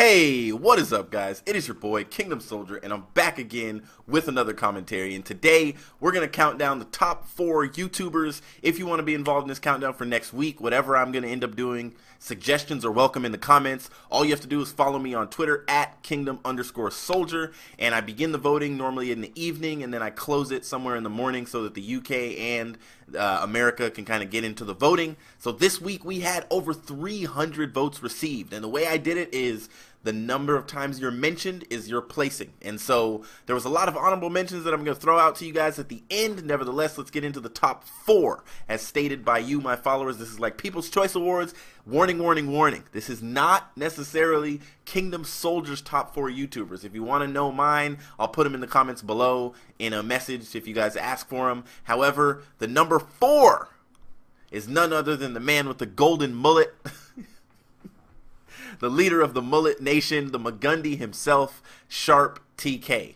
Hey, what is up, guys? It is your boy, Kingdom Soldier, and I'm back again with another commentary. And today, we're going to count down the top 4 YouTubers. If you want to be involved in this countdown for next week, whatever I'm going to end up doing, suggestions are welcome in the comments. All you have to do is follow me on Twitter at Kingdom_Soldier, and I begin the voting normally in the evening, and then I close it somewhere in the morning so that the UK and America can kind of get into the voting. So this week, we had over 300 votes received, and the way I did it is the number of times you're mentioned is your placing. And so there was a lot of honorable mentions that I'm going to throw out to you guys at the end. Nevertheless, let's get into the top 4 as stated by you, my followers. This is like People's Choice Awards. Warning, warning, warning. This is not necessarily Kingdom Soldier's top 4 YouTubers. If you want to know mine, I'll put them in the comments below in a message if you guys ask for them. However, the number 4 is none other than the man with the golden mullet. The leader of the Mullet Nation, the Magundi himself, Sharp TK.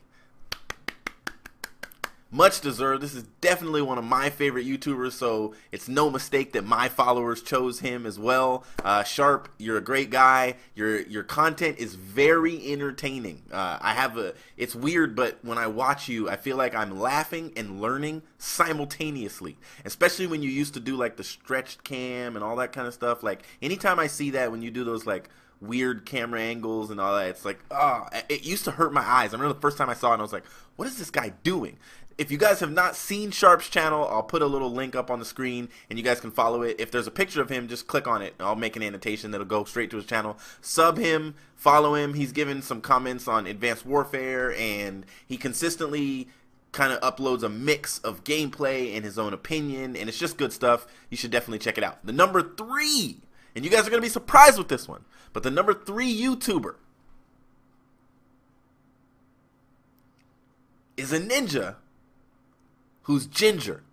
Much deserved. This is definitely one of my favorite YouTubers, so it's no mistake that my followers chose him as well. Sharp, you're a great guy. Your content is very entertaining. It's weird, but when I watch you, I feel like I'm laughing and learning simultaneously. Especially when you used to do like the stretched cam and all that kind of stuff. Like anytime I see that, when you do those like weird camera angles and all that, it's like, oh, it used to hurt my eyes. I remember the first time I saw it and I was like, what is this guy doing? If you guys have not seen Sharp's channel, I'll put a little link up on the screen and you guys can follow it. If there's a picture of him, just click on it. I'll make an annotation that'll go straight to his channel. Sub him, follow him. He's given some comments on Advanced Warfare, and he consistently kind of uploads a mix of gameplay and his own opinion, and it's just good stuff. You should definitely check it out. The number 3, and you guys are going to be surprised with this one, but the number 3 YouTuber is a ninja who's ginger.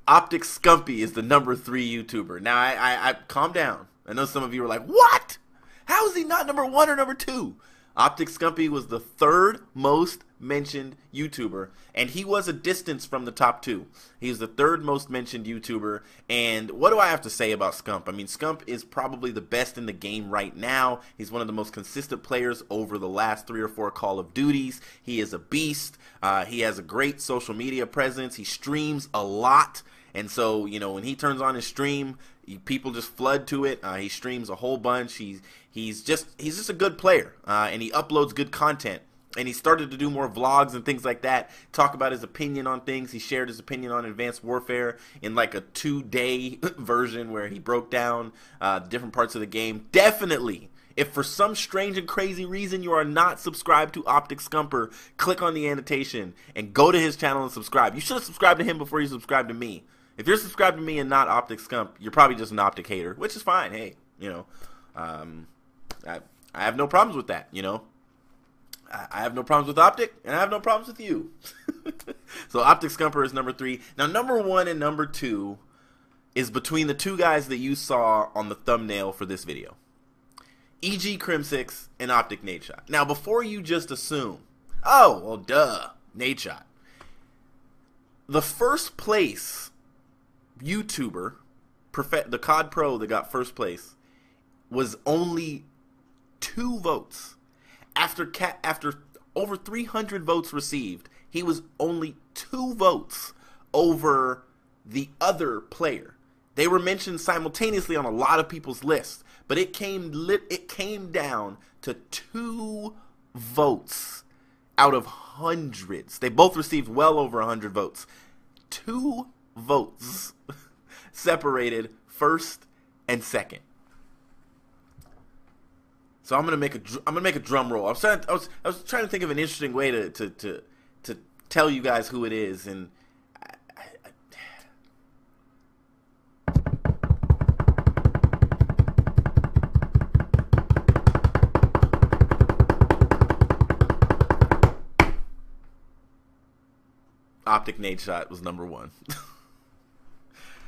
Optic Scumpy is the number 3 YouTuber. Now, I calm down. I know some of you are like, what? How is he not number 1 or number 2? Optic Scumpy was the 3rd most mentioned YouTuber, and he was a distance from the top 2. He's the 3rd most mentioned YouTuber, and what do I have to say about Scump? I mean, Scump is probably the best in the game right now. He's one of the most consistent players over the last 3 or 4 Call of Duties. He is a beast. He has a great social media presence. He streams a lot. And so, you know, when he turns on his stream, people just flood to it. He streams a whole bunch. He's just a good player, and he uploads good content. And he started to do more vlogs and things like that, talk about his opinion on things. He shared his opinion on Advanced Warfare in like a 2-day version where he broke down different parts of the game. Definitely, if for some strange and crazy reason you are not subscribed to Optic Scumper, click on the annotation and go to his channel and subscribe. You should have subscribed to him before you subscribed to me. If you're subscribed to me and not Optic Scump, you're probably just an Optic hater, which is fine. Hey, you know, I have no problems with that, you know. I have no problems with Optic, and I have no problems with you. So Optic Scumper is number 3. Now, number 1 and number 2 is between the 2 guys that you saw on the thumbnail for this video. E.G. Crim6 and Optic Nadeshot. Now, before you just assume, oh, well, duh, Nadeshot. The first place YouTuber, the COD Pro that got first place, was only 2 votes. After over 300 votes received, he was only 2 votes over the other player. They were mentioned simultaneously on a lot of people's lists, but it came down to 2 votes out of hundreds. They both received well over 100 votes. 2 votes separated first and second. So I'm gonna make a drum roll. I was trying to think of an interesting way to tell you guys who it is, and Optic Nadeshot was number 1.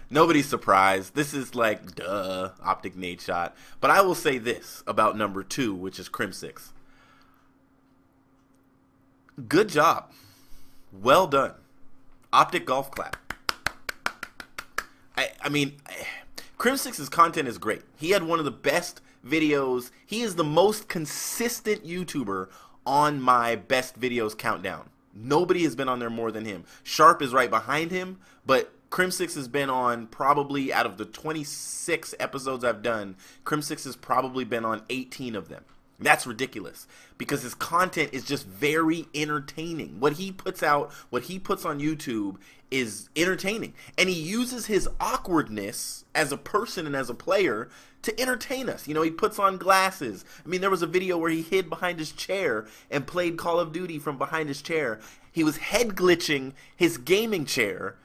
Nobody's surprised. This is like, duh, Optic Nadeshot. But I will say this about number 2, which is Crim6. Good job. Well done. Optic golf clap. I mean, Crim6's content is great. He had one of the best videos. He is the most consistent YouTuber on my best videos countdown. Nobody has been on there more than him. Sharp is right behind him, but Crim6 has been on, probably out of the 26 episodes I've done, Crim6 has probably been on 18 of them. That's ridiculous because his content is just very entertaining. What he puts out, what he puts on YouTube is entertaining. And he uses his awkwardness as a person and as a player to entertain us. You know, he puts on glasses. I mean, there was a video where he hid behind his chair and played Call of Duty from behind his chair. He was head glitching his gaming chair,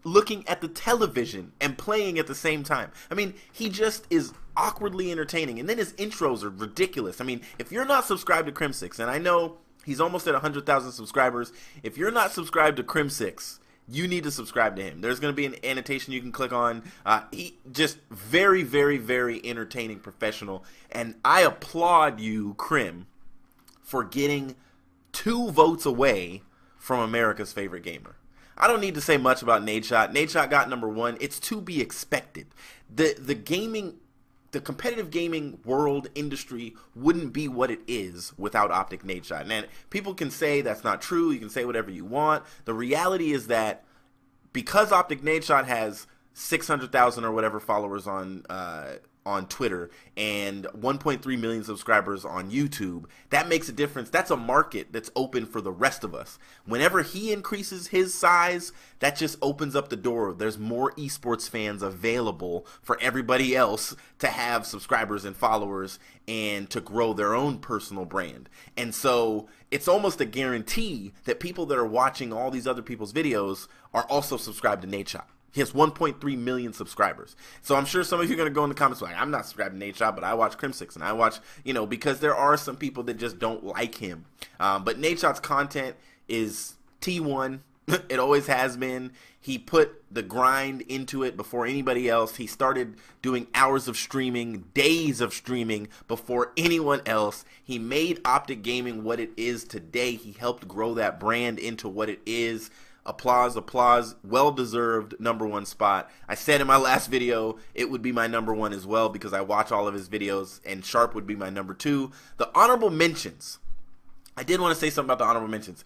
looking at the television and playing at the same time. I mean, he just is awkwardly entertaining. And then his intros are ridiculous. I mean, if you're not subscribed to Crim6, and I know he's almost at 100,000 subscribers, if you're not subscribed to Crim6, you need to subscribe to him. There's going to be an annotation you can click on. He just very, very, very entertaining professional. And I applaud you, Crim, for getting 2 votes away from America's favorite gamer. I don't need to say much about Nadeshot. Nadeshot got #1. It's to be expected. The competitive gaming world industry wouldn't be what it is without Optic Nadeshot. And people can say that's not true. You can say whatever you want. The reality is that because Optic Nadeshot has 600,000 or whatever followers on Twitter and 1.3 million subscribers on YouTube, that makes a difference. That's a market that's open for the rest of us. Whenever he increases his size, that just opens up the door. There's more esports fans available for everybody else to have subscribers and followers and to grow their own personal brand. And so it's almost a guarantee that people that are watching all these other people's videos are also subscribed to Nadeshot. He has 1.3 million subscribers. So I'm sure some of you are going to go in the comments like, I'm not subscribed to Nadeshot, but I watch Crim6 and I watch, you know, because there are some people that just don't like him. But Nadeshot's content is T1. It always has been. He put the grind into it before anybody else. He started doing hours of streaming, days of streaming before anyone else. He made Optic Gaming what it is today. He helped grow that brand into what it is. Applause, applause, well-deserved #1 spot. I said in my last video it would be my #1 as well because I watch all of his videos, and Sharp would be my #2. The honorable mentions. I did want to say something about the honorable mentions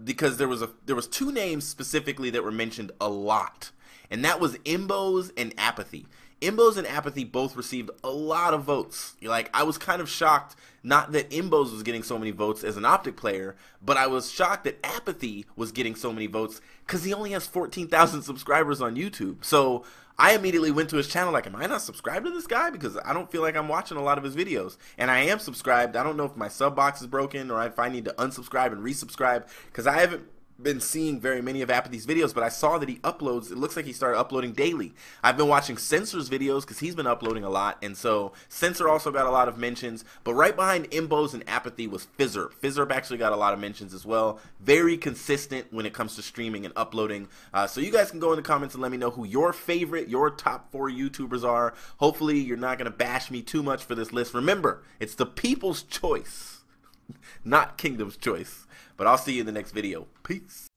because there was 2 names specifically that were mentioned a lot, and that was Imbos and Apathy. Imbos and Apathy both received a lot of votes. Like, I was kind of shocked, not that Imbos was getting so many votes as an Optic player, but I was shocked that Apathy was getting so many votes because he only has 14,000 subscribers on YouTube. So I immediately went to his channel like, am I not subscribed to this guy? Because I don't feel like I'm watching a lot of his videos. And I am subscribed. I don't know if my sub box is broken or if I need to unsubscribe and resubscribe because I haven't been seeing very many of Apathy's videos, but I saw that he uploads. It looks like he started uploading daily. I've been watching Censor's videos because he's been uploading a lot, and so Censor also got a lot of mentions. But right behind Imbos and Apathy was Fizzerp. Fizzerp actually got a lot of mentions as well. Very consistent when it comes to streaming and uploading. So you guys can go in the comments and let me know who your favorite, your top 4 YouTubers are. Hopefully you're not going to bash me too much for this list. Remember, it's the people's choice, not Kingdom's choice. But I'll see you in the next video. Peace.